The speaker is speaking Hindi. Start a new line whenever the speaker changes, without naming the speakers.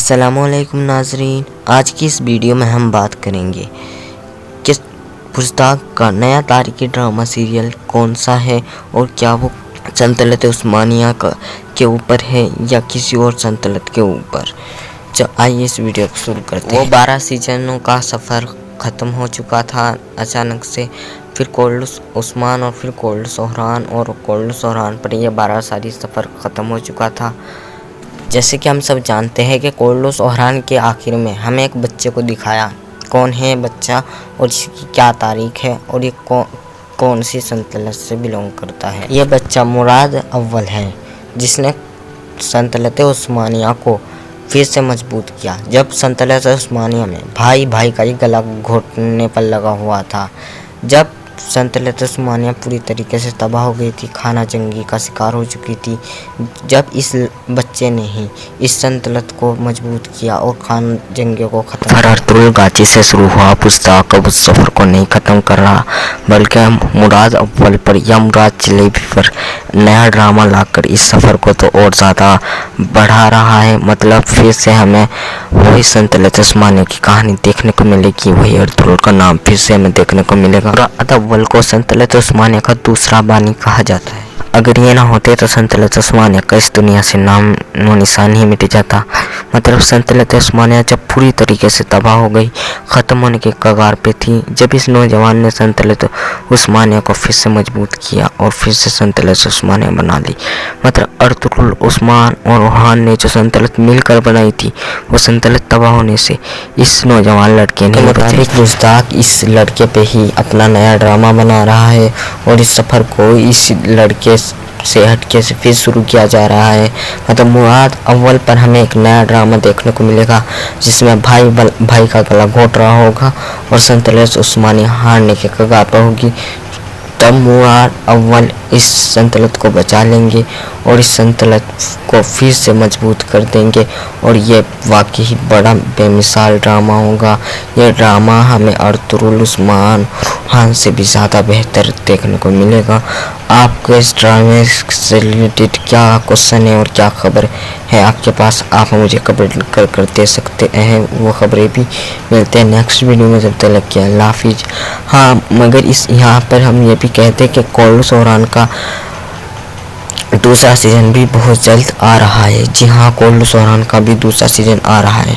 अस्सलामुअलैकुम नाजरीन, आज की इस वीडियो में हम बात करेंगे कि पुश्ताक का नया तारीखी ड्रामा सीरियल कौन सा है और क्या वो सल्तनत उस्मानिया के ऊपर है या किसी और सल्तनत के ऊपर। आइए इस वीडियो को शुरू करते हैं। वो 12 सीजनों का सफ़र ख़त्म हो चुका था अचानक से, फिर कोल्ड उस्मान और फिर कोल्ड सोहरान और कोल्ड सोहरान पर यह 12 साली सफ़र ख़त्म हो चुका था। जैसे कि हम सब जानते हैं कि कोल्ड सोहरान के आखिर में हमें एक बच्चे को दिखाया। कौन है बच्चा और इसकी क्या तारीख है और ये कौन सी सल्तनत से बिलोंग करता है। यह बच्चा मुराद अव्वल है, जिसने सल्तनत उस्मानिया को फिर से मजबूत किया। जब सल्तनत उस्मानिया में भाई भाई का ही गला घोटने पर लगा हुआ था, जब सल्तनत उस्मानिया पूरी तरीके से तबाह हो गई थी, खाना जंगी का शिकार हो चुकी थी, जब इस बच्चे ने ही इस सल्तनत को मजबूत किया और खान जंगी को ख़त्म। अर्तुगरुल गाची से शुरू हुआ पुश्ताक अब उस सफ़र को नहीं ख़त्म कर रहा, बल्कि मुराद अव्वल पर या मुराद जलेबी पर नया ड्रामा लाकर इस सफ़र को तो और ज़्यादा बढ़ा रहा है। मतलब फिर से हमें वही सल्तनत उस्मानिया की कहानी देखने को मिलेगी, वही अर्तुगरुल का नाम फिर से हमें देखने को मिलेगा। मुराद अव्वल को सल्तनत उस्मानिया का दूसरा बानी कहा जाता है। अगर ये ना होते तो सल्तनत उस्मानिया का इस दुनिया से नाम व निशान ही मिट जाता। मतलब सल्तनत उस्मानिया जब पूरी तरीके से तबाह हो गई, ख़त्म होने के कगार पे थी, जब इस नौजवान ने सल्तनत उस्मानिया को फिर से मजबूत किया और फिर से सल्तनत उस्मानिया बना ली। मतलब अर्तुगरुल, उस्मान और ओहान ने जो सल्तनत मिलकर बनाई थी, वो सल्तनत तबाह होने से इस नौजवान लड़के ने मुताबिक पुश्ताक इस लड़के पे ही अपना नया ड्रामा बना रहा है और इस सफ़र को इस लड़के से हटके से फिर शुरू किया जा रहा है। मतलब मुराद अव्वल पर हमें एक नया ड्रामा देखने को मिलेगा, जिसमें भाई का गला घोट रहा होगा और सल्तनत उस्मानिया हारने के कगार पर होगी। तब मुराद अव्वल इस सल्तनत को बचा लेंगे और इस सल्तनत को फिर से मजबूत कर देंगे और ये वाकई ही बड़ा बेमिसाल ड्रामा होगा। ये ड्रामा हमें अर्तुगरुल, उस्मान, ओहान से भी ज़्यादा बेहतर देखने को मिलेगा। आपको इस ड्रामे से रिलेटेड क्या क्वेश्चन है और क्या खबर है आपके पास, आप मुझे कमेंट कर दे सकते हैं। वो खबरें भी मिलते हैं नेक्स्ट वीडियो में। जब तक के अल्लाह हाफिज। हाँ, मगर इस यहाँ पर हम ये भी कहते हैं कि कोल्ड सोहरान का दूसरा सीज़न भी बहुत जल्द आ रहा है। जी हाँ, कोल्ड सोहरान का भी दूसरा सीज़न आ रहा है।